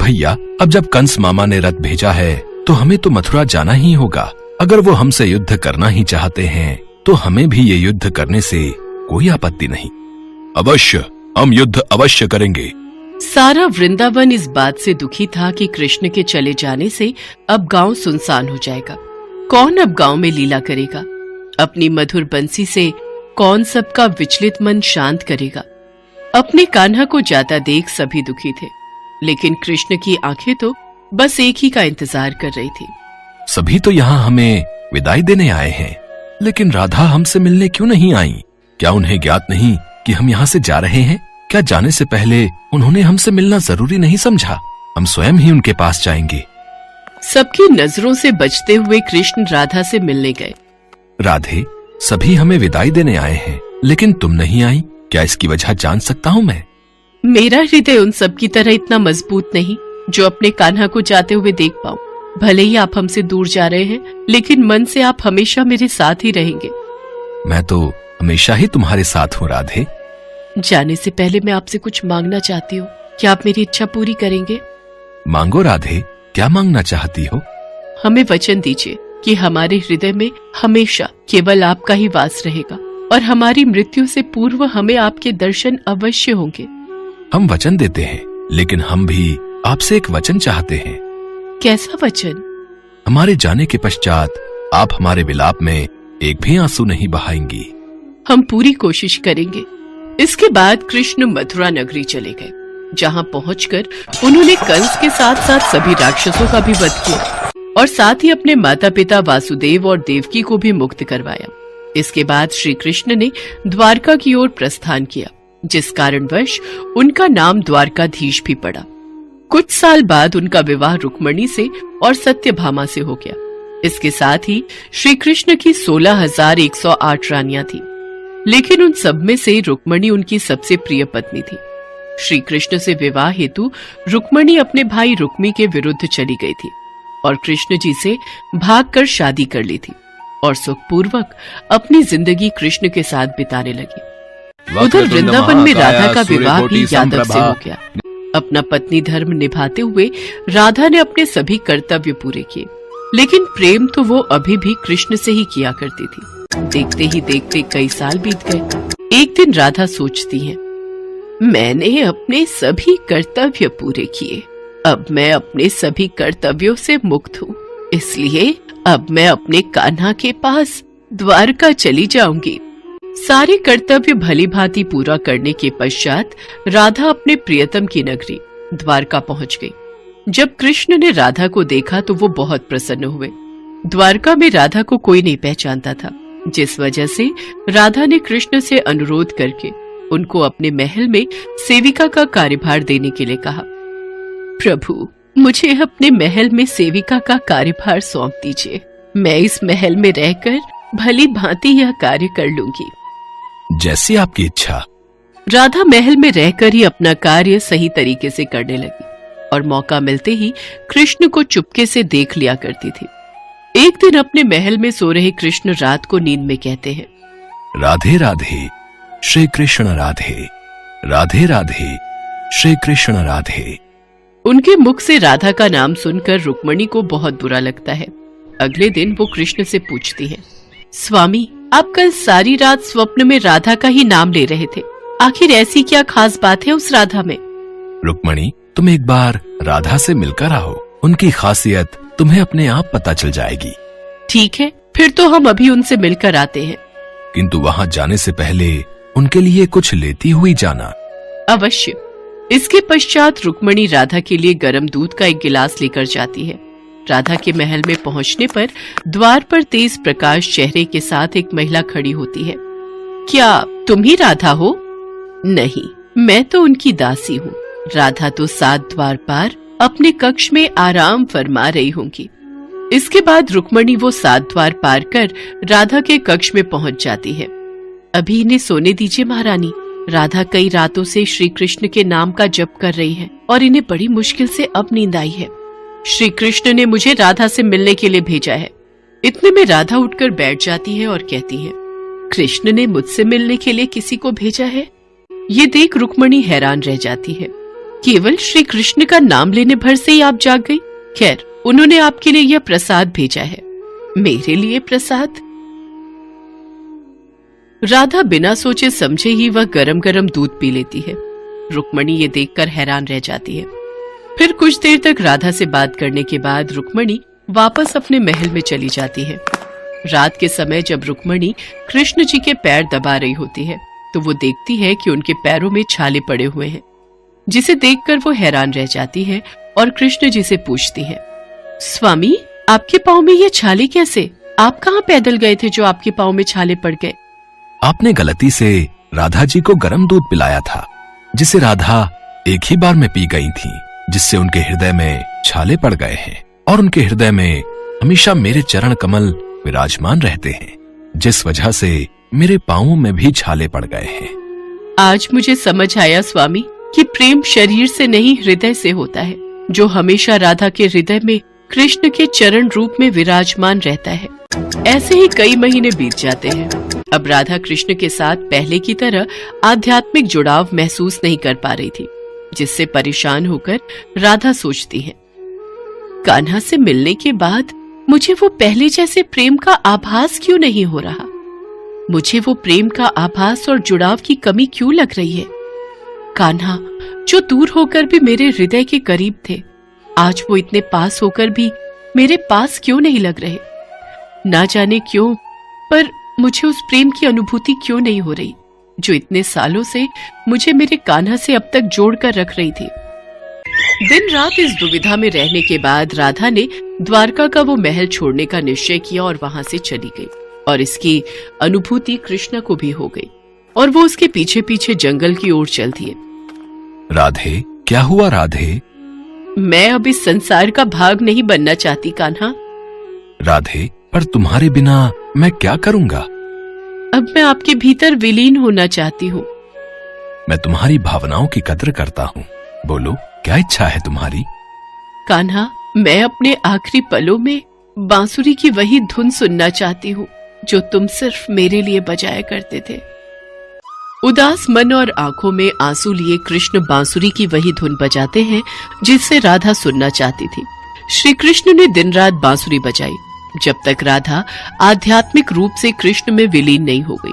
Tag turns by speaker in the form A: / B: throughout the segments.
A: भैया, अब जब कंस मामा ने रथ भेजा है तो हमें तो मथुरा जाना ही होगा। अगर वो हमसे युद्ध करना ही चाहते हैं तो हमें भी ये युद्ध करने से कोई आपत्ति नहीं। अवश्य, हम युद्ध अवश्य करेंगे।
B: सारा वृंदावन इस बात से दुखी था कि कृष्ण के चले जाने से अब गांव सुनसान हो जाएगा। कौन अब गांव में लीला करेगा? अपनी मधुर बंसी से कौन सबका विचलित मन शांत करेगा? अपने कान्हा को जाता देख सभी दुखी थे, लेकिन कृष्ण की आंखें तो बस एक ही का इंतजार कर रही थी।
A: सभी तो यहाँ हमें विदाई देने आए हैं, लेकिन राधा हमसे मिलने क्यों नहीं आई? क्या उन्हें ज्ञात नहीं कि हम यहाँ से जा रहे हैं? क्या जाने से पहले उन्होंने हमसे मिलना जरूरी नहीं समझा? हम स्वयं ही उनके पास जाएंगे।
B: सबकी नजरों से बचते हुए कृष्ण राधा से मिलने गए।
A: राधे, सभी हमें विदाई देने आए हैं, लेकिन तुम नहीं आई। क्या इसकी वजह जान सकता हूँ मैं?
B: मेरा हृदय उन सब की तरह इतना मजबूत नहीं जो अपने कान्हा को जाते हुए देख पाऊं। भले ही आप हमसे दूर जा रहे हैं, लेकिन मन से आप हमेशा मेरे साथ ही रहेंगे।
A: मैं तो हमेशा ही तुम्हारे साथ हूँ राधे।
B: जाने से पहले मैं आपसे कुछ मांगना चाहती हूँ। क्या आप मेरी इच्छा पूरी करेंगे?
A: मांगो राधे, क्या मांगना चाहती हो?
B: हमें वचन दीजिए कि हमारे हृदय में हमेशा केवल आपका ही वास रहेगा और हमारी मृत्यु से पूर्व हमें आपके दर्शन अवश्य होंगे।
A: हम वचन देते हैं, लेकिन हम भी आपसे एक वचन चाहते हैं।
B: कैसा वचन?
A: हमारे जाने के पश्चात आप हमारे विलाप में एक भी आंसू नहीं बहाएंगी।
B: हम पूरी कोशिश करेंगे। इसके बाद कृष्ण मथुरा नगरी चले गए, जहाँ पहुंचकर उन्होंने कंस के साथ साथ सभी राक्षसों का भी वध किया और साथ ही अपने माता पिता वासुदेव और देवकी को भी मुक्त करवाया। इसके बाद श्री कृष्ण ने द्वारका की ओर प्रस्थान किया, जिस कारणवश उनका नाम द्वारकाधीश भी पड़ा। कुछ साल बाद उनका विवाह रुक्मणी से और सत्यभामा से हो गया। इसके साथ ही श्री कृष्ण की 16,108 रानियां थी, लेकिन उन सब में से रुक्मणी उनकी सबसे प्रिय पत्नी थी। श्री कृष्ण से विवाह हेतु रुक्मणी अपने भाई रुक्मी के विरुद्ध चली गई थी और कृष्ण जी से भागकर शादी कर ली थी और सुखपूर्वक अपनी जिंदगी कृष्ण के साथ बिताने लगी। उधर वृंदावन में राधा का विवाह भी यादव से हो गया। अपना पत्नी धर्म निभाते हुए राधा ने अपने सभी कर्तव्य पूरे किए, लेकिन प्रेम तो वो अभी भी कृष्ण से ही किया करती थी। देखते ही देखते कई साल बीत गए। एक दिन राधा सोचती है, मैंने अपने सभी कर्तव्य पूरे किए, अब मैं अपने सभी कर्तव्यों से मुक्त हूँ, इसलिए अब मैं अपने कान्हा के पास द्वारका चली जाऊंगी। सारे कर्तव्य भली भांति पूरा करने के पश्चात राधा अपने प्रियतम की नगरी द्वारका पहुंच गई। जब कृष्ण ने राधा को देखा तो वो बहुत प्रसन्न हुए। द्वारका में राधा को कोई नहीं पहचानता था, जिस वजह से राधा ने कृष्ण से अनुरोध करके उनको अपने महल में सेविका का कार्यभार देने के लिए कहा। प्रभु, मुझे अपने महल में सेविका का कार्यभार सौंप दीजिए। मैं इस महल में रहकर भली भांति यह कार्य कर लूंगी।
A: जैसी आपकी इच्छा।
B: राधा महल में रहकर ही अपना कार्य सही तरीके से करने लगी और मौका मिलते ही कृष्ण को चुपके से देख लिया करती थी। एक दिन अपने महल में सो रहे कृष्ण रात को नींद में कहते हैं,
A: राधे राधे श्री कृष्ण राधे, राधे राधे श्री कृष्ण राधे।
B: उनके मुख से राधा का नाम सुनकर रुक्मणी को बहुत बुरा लगता है। अगले दिन वो कृष्ण से पूछती है, स्वामी, आप कल सारी रात स्वप्न में राधा का ही नाम ले रहे थे, आखिर ऐसी क्या खास बात है उस राधा में?
A: रुक्मणी, तुम एक बार राधा से मिलकर आओ, उनकी खासियत तुम्हें अपने आप पता चल जाएगी।
B: ठीक है, फिर तो हम अभी उनसे मिलकर आते हैं।
A: किंतु वहाँ जाने से पहले उनके लिए कुछ लेती हुई जाना।
B: अवश्य। इसके पश्चात रुक्मणी राधा के लिए गर्म दूध का एक गिलास लेकर जाती है। राधा के महल में पहुंचने पर द्वार पर तेज प्रकाश चेहरे के साथ एक महिला खड़ी होती है। क्या तुम ही राधा हो? नहीं, मैं तो उनकी दासी हूँ। राधा तो 7 द्वार पार अपने कक्ष में आराम फरमा रही होंगी। इसके बाद रुक्मणी वो 7 द्वार पार कर राधा के कक्ष में पहुंच जाती है। अभी इन्हें सोने दीजिए महारानी। राधा कई रातों से श्री कृष्ण के नाम का जप कर रही है और इन्हें बड़ी मुश्किल से अब नींद आई है। श्री कृष्ण ने मुझे राधा से मिलने के लिए भेजा है। इतने में राधा उठकर बैठ जाती है और कहती है, कृष्ण ने मुझसे मिलने के लिए किसी को भेजा है? ये देख रुक्मणी हैरान रह जाती है। केवल श्री कृष्ण का नाम लेने भर से ही आप जाग गई? खैर, उन्होंने आपके लिए यह प्रसाद भेजा है। मेरे लिए प्रसाद? राधा बिना सोचे समझे ही वह गरम गरम दूध पी लेती है। रुक्मणी ये देखकर हैरान रह जाती है। फिर कुछ देर तक राधा से बात करने के बाद रुक्मणी वापस अपने महल में चली जाती है। रात के समय जब रुक्मणी कृष्ण जी के पैर दबा रही होती है तो वो देखती है कि उनके पैरों में छाले पड़े हुए हैं, जिसे देखकर वो हैरान रह जाती है और कृष्ण जी से पूछती है, स्वामी, आपके पाँव में ये छाले कैसे? आप कहाँ पैदल गए थे जो आपके पाँव में छाले पड़ गए?
A: आपने गलती से राधा जी को गर्म दूध पिलाया था, जिसे राधा एक ही बार में पी गई थी, जिससे उनके हृदय में छाले पड़ गए हैं और उनके हृदय में हमेशा मेरे चरण कमल विराजमान रहते हैं, जिस वजह से मेरे पांवों में भी छाले पड़ गए हैं।
B: आज मुझे समझ आया स्वामी कि प्रेम शरीर से नहीं हृदय से होता है, जो हमेशा राधा के हृदय में कृष्ण के चरण रूप में विराजमान रहता है। ऐसे ही कई महीने बीत जाते हैं। अब राधा कृष्ण के साथ पहले की तरह आध्यात्मिक जुड़ाव महसूस नहीं कर पा रही थी, जिससे परेशान होकर राधा सोचती है, कान्हा से मिलने के बाद मुझे वो पहले जैसे प्रेम का आभास क्यों नहीं हो रहा? मुझे वो प्रेम का आभास और जुड़ाव की कमी क्यों लग रही है? कान्हा, जो दूर होकर भी मेरे हृदय के करीब थे, आज वो इतने पास होकर भी मेरे पास क्यों नहीं लग रहे? ना जाने क्यों, पर मुझे उस प्रेम की अनुभूति क्यों नहीं हो रही, जो इतने सालों से मुझे मेरे कान्हा से अब तक जोड़कर रख रही थी। दिन रात इस दुविधा में रहने के बाद राधा ने द्वारका का वो महल छोड़ने का निश्चय किया और वहां से चली गई। और इसकी अनुभूति कृष्ण को भी हो गई और वो उसके पीछे पीछे जंगल की ओर चल दिए।
A: राधे, क्या हुआ राधे?
B: मैं अब इस संसार का भाग नहीं बनना चाहती कान्हा।
A: राधे, पर तुम्हारे बिना मैं क्या करूंगा?
B: अब मैं आपके भीतर विलीन होना चाहती हूँ।
A: मैं तुम्हारी भावनाओं की कद्र करता हूँ। बोलो, क्या इच्छा है तुम्हारी?
B: कान्हा, मैं अपने आखिरी पलों में बांसुरी की वही धुन सुनना चाहती हूँ जो तुम सिर्फ मेरे लिए बजाया करते थे। उदास मन और आंखों में आंसू लिए कृष्ण बांसुरी की वही धुन बजाते हैं जिससे राधा सुनना चाहती थी। श्री कृष्ण ने दिन रात बांसुरी बजाई जब तक राधा आध्यात्मिक रूप से कृष्ण में विलीन नहीं हो गई।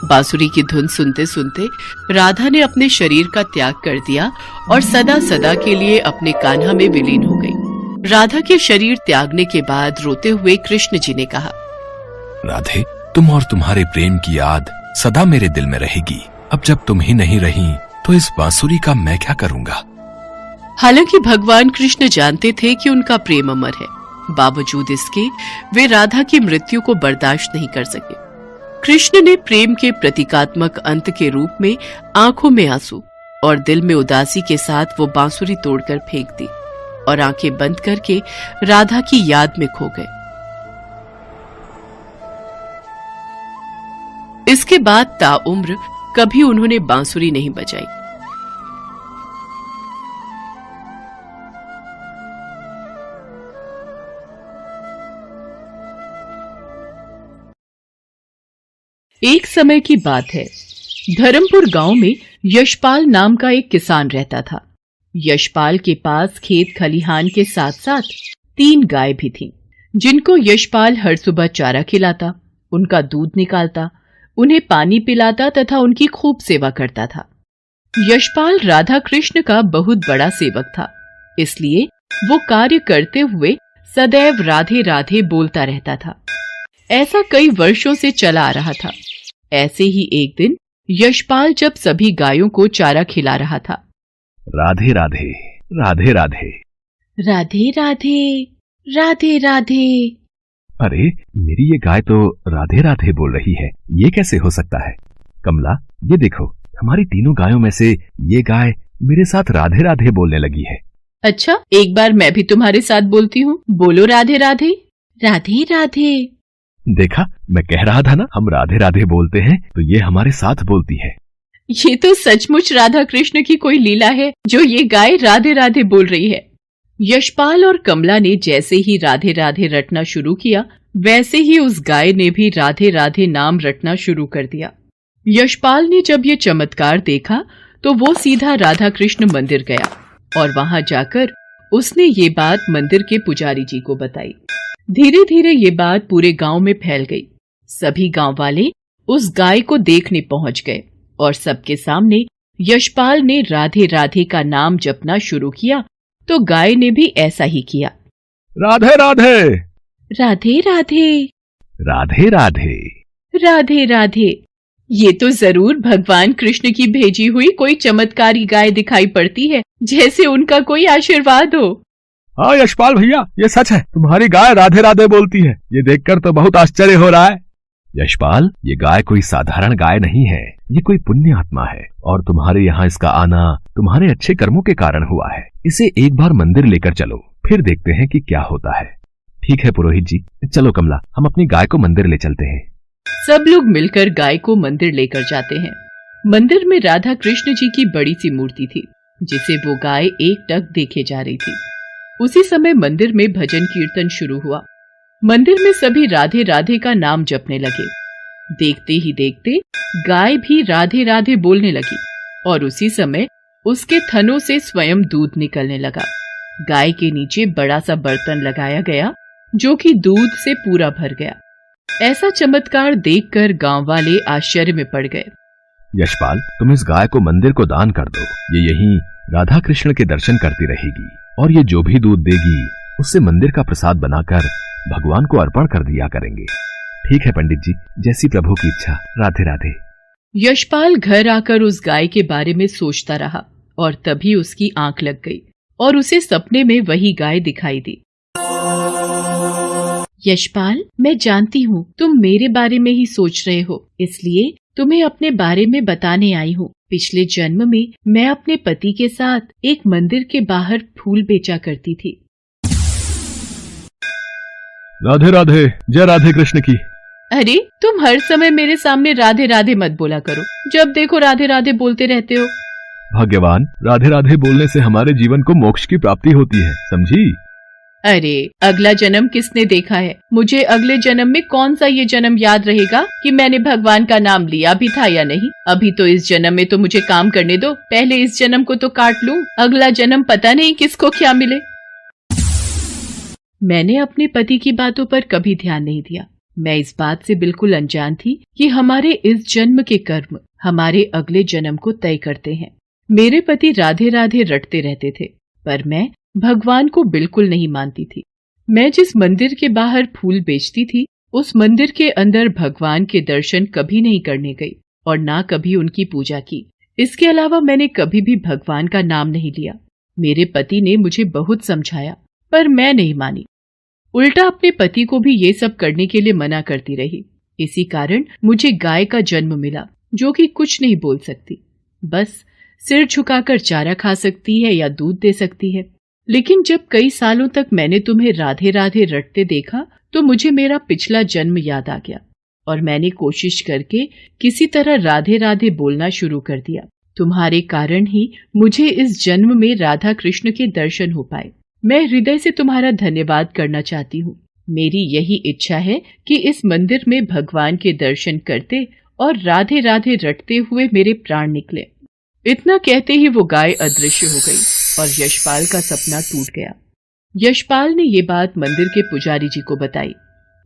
B: बांसुरी की धुन सुनते सुनते राधा ने अपने शरीर का त्याग कर दिया और सदा सदा के लिए अपने कान्हा में विलीन हो गई। राधा के शरीर त्यागने के बाद रोते हुए कृष्ण जी ने कहा,
A: राधे, तुम और तुम्हारे प्रेम की याद सदा मेरे दिल में रहेगी। अब जब तुम ही नहीं रही तो इस बांसुरी का मैं क्या करूंगा?
B: हालांकि भगवान कृष्ण जानते थे कि उनका प्रेम अमर है, बावजूद इसके वे राधा की मृत्यु को बर्दाश्त नहीं कर सके। कृष्ण ने प्रेम के प्रतीकात्मक अंत के रूप में आंखों में आंसू और दिल में उदासी के साथ वो बांसुरी तोड़कर फेंक दी और आंखें बंद करके राधा की याद में खो गए। इसके बाद ताउम्र कभी उन्होंने बांसुरी नहीं बजाई। एक समय की बात है, धर्मपुर गांव में यशपाल नाम का एक किसान रहता था। यशपाल के पास खेत खलिहान के साथ साथ 3 गाय भी थीं, जिनको यशपाल हर सुबह चारा खिलाता, उनका दूध निकालता, उन्हें पानी पिलाता तथा उनकी खूब सेवा करता था। यशपाल राधा कृष्ण का बहुत बड़ा सेवक था, इसलिए वो कार्य करते हुए सदैव राधे राधे बोलता रहता था। ऐसा कई वर्षों से चला आ रहा था। ऐसे ही एक दिन यशपाल जब सभी गायों को चारा खिला रहा था,
A: राधे राधे, राधे राधे,
B: राधे राधे, राधे राधे।
A: अरे, मेरी ये गाय तो राधे राधे बोल रही है, ये कैसे हो सकता है? कमला, ये देखो, हमारी तीनों गायों में से ये गाय मेरे साथ राधे राधे बोलने लगी है।
B: अच्छा, एक बार मैं भी तुम्हारे साथ बोलती हूँ। बोलो राधे राधे, राधे राधे।
A: देखा, मैं कह रहा था ना, हम राधे राधे बोलते हैं तो ये हमारे साथ बोलती है।
B: ये तो सचमुच राधा कृष्ण की कोई लीला है जो ये गाय राधे राधे बोल रही है। यशपाल और कमला ने जैसे ही राधे राधे रटना शुरू किया, वैसे ही उस गाय ने भी राधे राधे नाम रटना शुरू कर दिया। यशपाल ने जब ये चमत्कार देखा तो वो सीधा राधा कृष्ण मंदिर गया और वहां जाकर उसने ये बात मंदिर के पुजारी जी को बताई। धीरे धीरे ये बात पूरे गांव में फैल गई। सभी गांव वाले उस गाय को देखने पहुंच गए और सबके सामने यशपाल ने राधे राधे का नाम जपना शुरू किया तो गाय ने भी ऐसा ही किया।
A: राधे राधे,
B: राधे राधे,
A: राधे राधे,
B: राधे राधे। ये तो जरूर भगवान कृष्ण की भेजी हुई कोई चमत्कारी गाय दिखाई पड़ती है, जैसे उनका कोई आशीर्वाद हो।
A: हाँ यशपाल भैया, ये सच है, तुम्हारी गाय राधे राधे बोलती है। ये देखकर तो बहुत आश्चर्य हो रहा है। यशपाल, ये गाय कोई साधारण गाय नहीं है, ये कोई पुण्य आत्मा है और तुम्हारे यहाँ इसका आना तुम्हारे अच्छे कर्मों के कारण हुआ है। इसे एक बार मंदिर लेकर चलो, फिर देखते हैं कि क्या होता है। ठीक है पुरोहित जी, चलो कमला, हम अपनी गाय को मंदिर ले चलते हैं।
B: सब लोग मिलकर गाय को मंदिर लेकर जाते हैं। मंदिर में राधा कृष्ण जी की बड़ी सी मूर्ति थी, जिसे वो गाय एकटक देखे जा रही थी। उसी समय मंदिर में भजन कीर्तन शुरू हुआ। मंदिर में सभी राधे राधे का नाम जपने लगे। देखते ही देखते गाय भी राधे राधे बोलने लगी और उसी समय उसके थनों से स्वयं दूध निकलने लगा। गाय के नीचे बड़ा सा बर्तन लगाया गया जो कि दूध से पूरा भर गया। ऐसा चमत्कार देखकर गांव वाले आश्चर्य में पड़ गए।
A: यशपाल, तुम इस गाय को मंदिर को दान कर दो। ये यहीं राधा कृष्ण के दर्शन करती रहेगी और ये जो भी दूध देगी उससे मंदिर का प्रसाद बनाकर भगवान को अर्पण कर दिया करेंगे। ठीक है पंडित जी, जैसी प्रभु की इच्छा। राधे राधे।
B: यशपाल घर आकर उस गाय के बारे में सोचता रहा और तभी उसकी आंख लग गई और उसे सपने में वही गाय दिखाई दी। यशपाल, मैं जानती हूँ तुम मेरे बारे में ही सोच रहे हो, इसलिए तुम्हें अपने बारे में बताने आई हूँ। पिछले जन्म में मैं अपने पति के साथ एक मंदिर के बाहर फूल बेचा करती थी।
A: राधे राधे, जय राधे कृष्ण की।
B: अरे, तुम हर समय मेरे सामने राधे राधे मत बोला करो। जब देखो राधे राधे बोलते रहते हो।
A: भाग्यवान, राधे राधे बोलने से हमारे जीवन को मोक्ष की प्राप्ति होती है, समझी?
B: अरे, अगला जन्म किसने देखा है? मुझे अगले जन्म में कौन सा ये जन्म याद रहेगा कि मैंने भगवान का नाम लिया भी था या नहीं। अभी तो इस जन्म में तो मुझे काम करने दो, पहले इस जन्म को तो काट लूं। अगला जन्म पता नहीं किसको क्या मिले। मैंने अपने पति की बातों पर कभी ध्यान नहीं दिया। मैं इस बात से बिल्कुल अनजान थी कि हमारे इस जन्म के कर्म हमारे अगले जन्म को तय करते हैं। मेरे पति राधे राधे रटते रहते थे, पर मैं भगवान को बिल्कुल नहीं मानती थी। मैं जिस मंदिर के बाहर फूल बेचती थी, उस मंदिर के अंदर भगवान के दर्शन कभी नहीं करने गई और ना कभी उनकी पूजा की। इसके अलावा मैंने कभी भी भगवान का नाम नहीं लिया। मेरे पति ने मुझे बहुत समझाया, पर मैं नहीं मानी। उल्टा अपने पति को भी ये सब करने के लिए मना करती रही। इसी कारण मुझे गाय का जन्म मिला, जो कि कुछ नहीं बोल सकती, बस सिर झुकाकर चारा खा सकती है या दूध दे सकती है। लेकिन जब कई सालों तक मैंने तुम्हें राधे राधे रटते देखा तो मुझे मेरा पिछला जन्म याद आ गया और मैंने कोशिश करके किसी तरह राधे राधे बोलना शुरू कर दिया। तुम्हारे कारण ही मुझे इस जन्म में राधा कृष्ण के दर्शन हो पाए। मैं हृदय से तुम्हारा धन्यवाद करना चाहती हूँ। मेरी यही इच्छा है कि इस मंदिर में भगवान के दर्शन करते और राधे राधे रटते हुए मेरे प्राण निकले। इतना कहते ही वो गाय अदृश्य हो गई और यशपाल का सपना टूट गया। यशपाल ने ये बात मंदिर के पुजारी जी को बताई।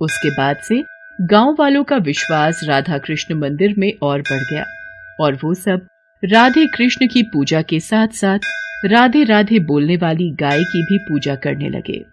B: उसके बाद से गांव वालों का विश्वास राधा कृष्ण मंदिर में और बढ़ गया और वो सब राधे कृष्ण की पूजा के साथ साथ राधे राधे बोलने वाली गाय की भी पूजा करने लगे।